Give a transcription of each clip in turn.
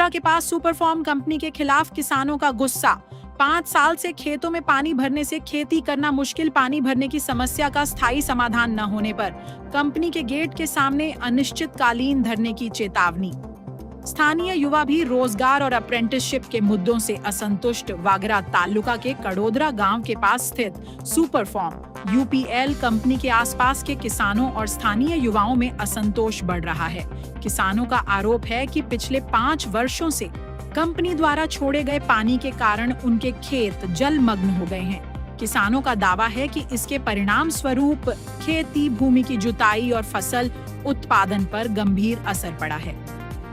कड़ोदरा के पास सुपरफॉर्म कंपनी के खिलाफ किसानों का गुस्सा। 5 साल से खेतों में पानी भरने से खेती करना मुश्किल। पानी भरने की समस्या का स्थायी समाधान न होने पर कंपनी के गेट के सामने अनिश्चितकालीन धरने की चेतावनी। स्थानीय युवा भी रोजगार और अप्रेंटिसशिप के मुद्दों से असंतुष्ट। वागरा तालुका के कड़ोदरा गांव के पास स्थित सुपरफॉर्म यूपीएल कंपनी के आसपास के किसानों और स्थानीय युवाओं में असंतोष बढ़ रहा है। किसानों का आरोप है कि पिछले 5 वर्षों से कंपनी द्वारा छोड़े गए पानी के कारण उनके खेत जलमग्न हो गए हैं। किसानों का दावा है कि इसके परिणाम स्वरूप खेती भूमि की जुताई और फसल उत्पादन पर गंभीर असर पड़ा है।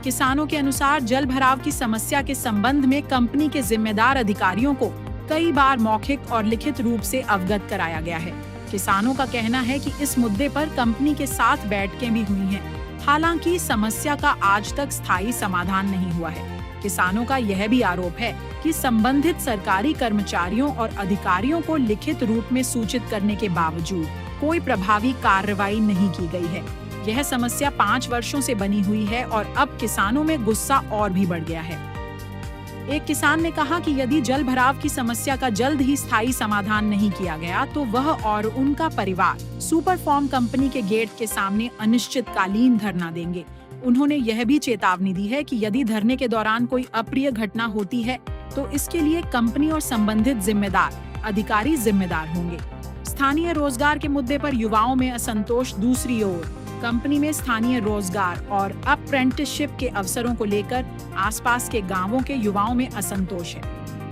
किसानों के अनुसार जल भराव की समस्या के संबंध में कंपनी के जिम्मेदार अधिकारियों को कई बार मौखिक और लिखित रूप से अवगत कराया गया है। किसानों का कहना है कि इस मुद्दे पर कंपनी के साथ बैठकें भी हुई हैं। हालांकि समस्या का आज तक स्थायी समाधान नहीं हुआ है। किसानों का यह भी आरोप है कि संबंधित सरकारी कर्मचारियों और अधिकारियों को लिखित रूप में सूचित करने के बावजूद कोई प्रभावी कार्रवाई नहीं की गई है। यह समस्या 5 वर्षों से बनी हुई है और अब किसानों में गुस्सा और भी बढ़ गया है। एक किसान ने कहा कि यदि जल भराव की समस्या का जल्द ही स्थायी समाधान नहीं किया गया तो वह और उनका परिवार सुपरफॉर्म कंपनी के गेट के सामने अनिश्चितकालीन धरना देंगे। उन्होंने यह भी चेतावनी दी है कि यदि धरने के दौरान कोई अप्रिय घटना होती है तो इसके लिए कंपनी और संबंधित जिम्मेदार अधिकारी जिम्मेदार होंगे। स्थानीय रोजगार के मुद्दे पर युवाओं में असंतोष। दूसरी ओर कंपनी में स्थानीय रोजगार और अप्रेंटिसशिप के अवसरों को लेकर आसपास के गांवों के युवाओं में असंतोष है।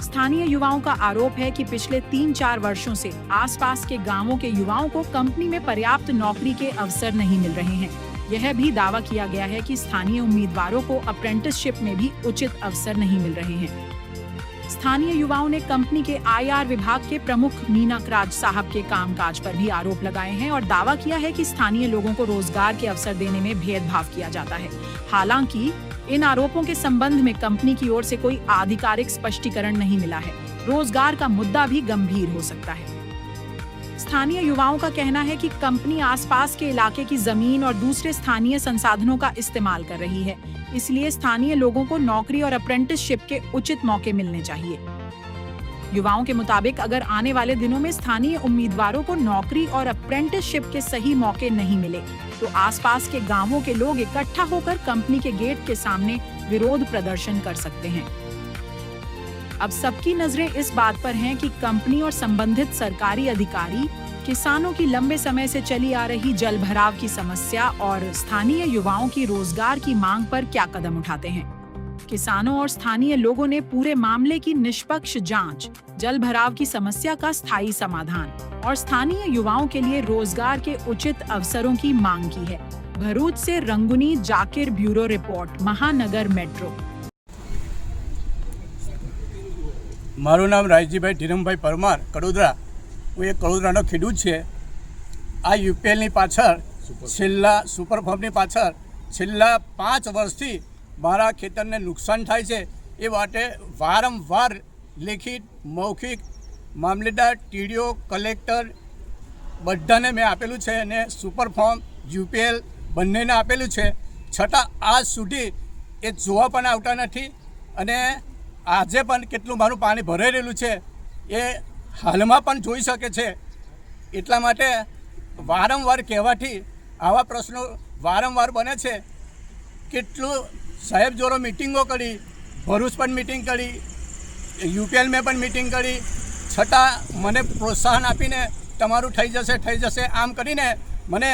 स्थानीय युवाओं का आरोप है कि पिछले 3-4 वर्षों से आसपास के गांवों के युवाओं को कंपनी में पर्याप्त नौकरी के अवसर नहीं मिल रहे हैं। यह भी दावा किया गया है कि स्थानीय उम्मीदवारों को अप्रेंटिसशिप में भी उचित अवसर नहीं मिल रहे हैं। स्थानीय युवाओं ने कंपनी के आईआर विभाग के प्रमुख मीनाकराज साहब के कामकाज पर भी आरोप लगाए हैं और दावा किया है कि स्थानीय लोगों को रोजगार के अवसर देने में भेदभाव किया जाता है। हालांकि इन आरोपों के संबंध में कंपनी की ओर से कोई आधिकारिक स्पष्टीकरण नहीं मिला है। रोजगार का मुद्दा भी गंभीर हो सकता है। स्थानीय युवाओं का कहना है कि कंपनी आसपास के इलाके की जमीन और दूसरे स्थानीय संसाधनों का इस्तेमाल कर रही है, इसलिए स्थानीय लोगों को नौकरी और अप्रेंटिसशिप के उचित मौके मिलने चाहिए। युवाओं के मुताबिक अगर आने वाले दिनों में स्थानीय उम्मीदवारों को नौकरी और अप्रेंटिसशिप के सही मौके नहीं मिले तो आसपास के गांवों के लोग इकट्ठा होकर कंपनी के गेट के सामने विरोध प्रदर्शन कर सकते हैं। अब सबकी नजरें इस बात पर हैं कि कंपनी और संबंधित सरकारी अधिकारी किसानों की लंबे समय से चली आ रही जल भराव की समस्या और स्थानीय युवाओं की रोजगार की मांग पर क्या कदम उठाते हैं। किसानों और स्थानीय लोगों ने पूरे मामले की निष्पक्ष जांच, जल भराव की समस्या का स्थायी समाधान और स्थानीय युवाओं के लिए रोजगार के उचित अवसरों की मांग की है। भरूच से रंगुनी जाकिर, ब्यूरो रिपोर्ट, महानगर मेट्रो। मारू नाम रायजीभाई धीरमभाई परमार, कड़ोदरा। હું એક કડોદરાનો ખેડૂત છે। આ યુપીએલની પાછળ સુપરફોર્મની પાછળ છેલ્લા 5 વર્ષથી મારા ખેતરને નુકસાન થાય છે। એ માટે વારંવાર લેખિત મૌખિક મામલેદાર, ટીડીઓ, કલેક્ટર બધાને મેં આપેલું છે અને સુપરફોર્મ યુપીએલ બંનેને આપેલું છે, છતાં આજ સુધી એ જોવા પણ આવતા નથી અને આજે પણ કેટલું મારું પાણી ભરાઈ રહેલું છે એ હાલમાં પણ જોઈ શકે છે। એટલા માટે વારંવાર કહેવાથી આવા પ્રશ્નો વારંવાર બને છે। કેટલું સાહેબ જોડે મિટિંગો કરી, ભરૂચ પણ મિટિંગ કરી, યુપીએલ મેં પણ મિટિંગ કરી, છતાં મને પ્રોત્સાહન આપીને તમારું થઈ જશે આમ કરીને મને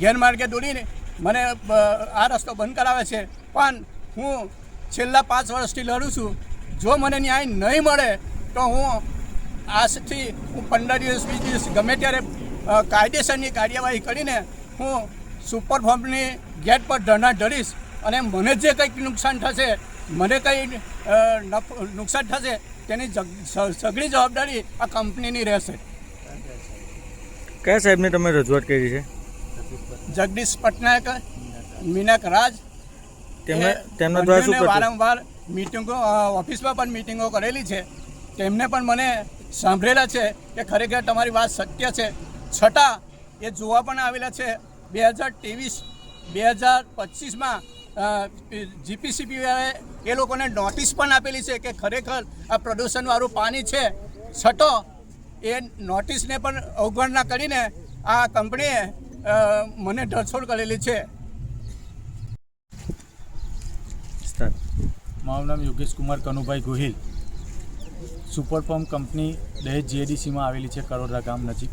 ગેરમાર્ગે દોરીને મને આ રસ્તો બંધ કરાવે છે। પણ હું છેલ્લા 5 વર્ષથી લડું છું। જો મને ન્યાય નહીં મળે તો હું આજથી 15 દિવસ 20 દિવસ ગમે ત્યારે કાયદેસરની કાર્યવાહી કરીને હું સુપરફોર્મની ગેટ પર ધરણા ધરીશ અને મને જે કંઈક નુકસાન થશે, મને કંઈ નુકસાન થશે તેની સઘળી જવાબદારી આ કંપનીની રહેશે। કયા સાહેબને તમે રજૂઆત કરી છે? જગદીશ પટનાયક, મીનાકરાજ, તેમના દ્વારા શું વારંવાર મિટિંગો ઓફિસમાં પણ મિટિંગો કરેલી છે। તેમને પણ મને સાંભળેલા છે કે ખરેખર તમારી વાત સત્ય છે, છતાં એ જોવા પણ આવેલા છે। 2023-2025માં જીપીસીબી એ લોકોને નોટિસ પણ આપેલી છે કે ખરેખર આ પ્રદૂષણવાળું પાણી છે છતો એ નોટિસને પણ અવગણના કરીને આ કંપનીએ મને ઢળછોડ કરેલી છે. મારું નામ Yogesh Kumar Kanubhai Gohil. Super pump company દહેજ જીએડીસીમાં આવેલી છે, કરોડરા ગામ નજીક.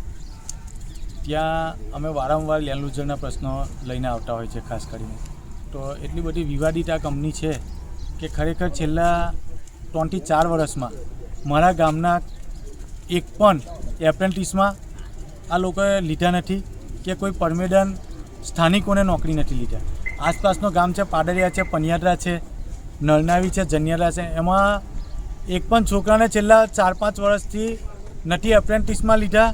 ત્યાં અમે વારંવાર લેન્ડલુઝરના પ્રશ્નો લઈને આવતા હોય છે. ખાસ કરીને તો એટલી બધી વિવાદિત આ કંપની છે કે ખરેખર છેલ્લા 3 થી 4 વર્ષમાં મારા ગામના એક પણ એપ્રેન્ટિસમાં આ લોકોએ લીધા નથી કે કોઈ પરમેડન સ્થાનિકોને નોકરી નથી લીધા. આસપાસનો ગામ છે, પાડરિયા છે, પનિયાદરા છે, નરનાવી છે, જનિયારા છે, એમાં એક પણ છોકરાને છેલ્લા 4-5 વર્ષથી નથી એપ્રેન્ટિસમાં લીધા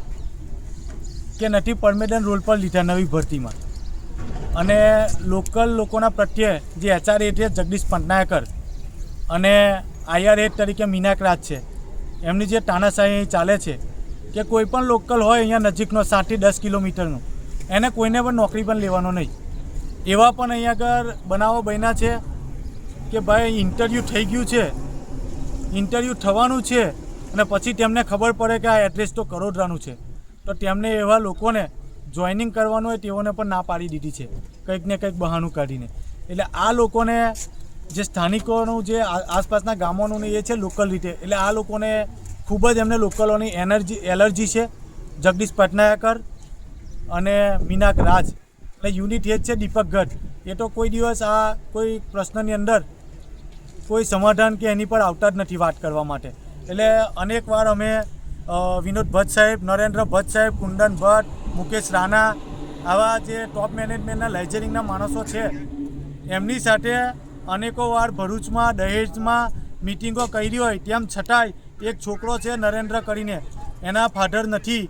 કે નથી પરમેડન રોલ પર લીધા નવી ભરતીમાં. અને લોકલ લોકોના પ્રત્યે જે HR હેડ છે જગદીશ પટનાયકર અને IR હેડ તરીકે મીનાક રાજ છે, એમની જે તાનાશાહી ચાલે છે કે કોઈ પણ લોકલ હોય અહીંયા નજીકનો 7 થી 10 કિલોમીટરનો એને કોઈને પણ નોકરી પણ લેવાનો નહીં. એવા પણ અહીંયા આગળ બનાવો બન્યા છે કે ભાઈ ઇન્ટરવ્યૂ થઈ ગયું છે, ઇન્ટરવ્યૂ થવાનું છે અને પછી તેમને ખબર પડે કે આ એડ્રેસ તો કરોડરાનું છે, તો તેમને એવા લોકોને જોઈનિંગ કરવાનું હોય તેઓને પણ ના પાડી દીધી છે કંઈક ને કંઈક બહાનું કાઢીને. એટલે આ લોકોને જે સ્થાનિકોનું જે આસપાસના ગામોનું ને એ છે લોકલ રીતે, એટલે આ લોકોને ખૂબ જ એમને લોકલોની એલર્જી છે. જગદીશ પટનાયકર અને મીનાક રાજ એટલે યુનિટ હેડ છે દીપક ગઢ, એ તો કોઈ દિવસ આ કોઈ પ્રશ્નની અંદર કોઈ સમાધાન કે એની પર આવતા જ નથી વાત કરવા માટે. એટલે અનેક વાર અમે વિનોદ ભટ્ટ સાહેબ, નરેન્દ્ર ભટ્ટ સાહેબ, કુંદન ભટ્ટ, મુકેશ રાણા આવા જે ટોપ મેનેજમેન્ટના લાઇઝરિંગના માણસો છે એમની સાથે અનેકો વાર ભરૂચમાં, દહેજમાં મિટિંગો કરી હોય, તેમ છતાંય એક છોકરો છે નરેન્દ્ર કરીને, એના ફાધર નથી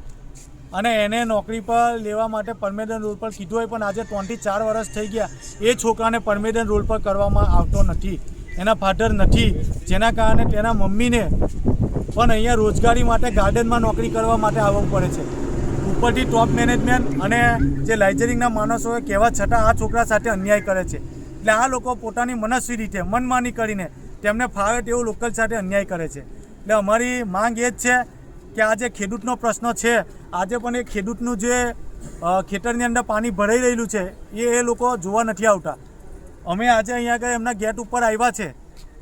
અને એને નોકરી પર લેવા માટે પરમેનન્ટ રોલ પર કીધું હોય, પણ આજે 3 થી 4 વર્ષ થઈ ગયા એ છોકરાને પરમેનન્ટ રોલ પર કરવામાં આવતો નથી. એના ફાધર નથી, જેના કારણે તેના મમ્મીને પણ અહીંયા રોજગારી માટે ગાર્ડનમાં નોકરી કરવા માટે આવવું પડે છે. ઉપરથી ટોપ મેનેજમેન્ટ અને જે લાઇઝરિંગના માણસોએ કહેવા છતાં આ છોકરા સાથે અન્યાય કરે છે. એટલે આ લોકો પોતાની મનસ્વી રીતે મનમાની કરીને તેમને ફાવે તેવું લોકલ સાથે અન્યાય કરે છે. એટલે અમારી માંગ એ જ છે કે આ જે ખેડૂતનો પ્રશ્ન છે, આજે પણ એ ખેડૂતનું જે ખેતરની અંદર પાણી ભરાઈ રહેલું છે એ લોકો જોવા નથી આવતા. અમે આજે અહીંયા આગળ એમના ગેટ ઉપર આવ્યા છે,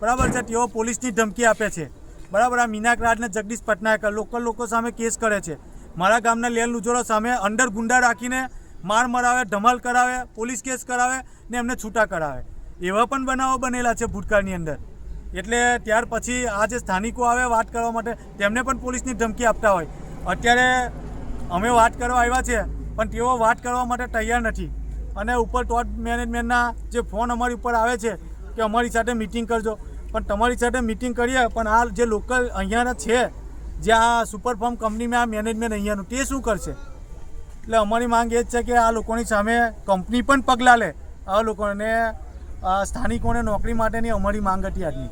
બરાબર છે, તેઓ પોલીસની ધમકી આપે છે, બરાબર. આ મીનાક રાજને જગદીશ પટનાયકર લોકલ લોકો સામે કેસ કરે છે, મારા ગામના લેન્ડ લુઝરો સામે અંડર ગુંડા રાખીને માર મરાવે, ધમાલ કરાવે, પોલીસ કેસ કરાવે ને એમને છૂટા કરાવે. એવા પણ બનાવો બનેલા છે ભૂતકાળની અંદર. એટલે ત્યાર પછી આ જે સ્થાનિકો આવે વાત કરવા માટે તેમને પણ પોલીસની ધમકી આપતા હોય. અત્યારે અમે વાત કરવા આવ્યા છે પણ તેઓ વાત કરવા માટે તૈયાર નથી. અને ઉપર ટોપ મેનેજમેન્ટના જે ફોન અમારી ઉપર આવે છે કે અમારી સાથે મિટિંગ કરજો, પણ તમારી સાથે મિટિંગ કરીએ પણ આ જે લોકલ અહીંયાના છે, જે આ સુપર ફાર્મ કંપનીમાં આ મેનેજમેન્ટ અહીંયાનું, તે શું કરશે? એટલે અમારી માંગ એ જ છે કે આ લોકોની સામે કંપની પણ પગલાં લે, આ લોકોને સ્થાનિકોને નોકરી માટેની અમારી માંગ હતી આજની.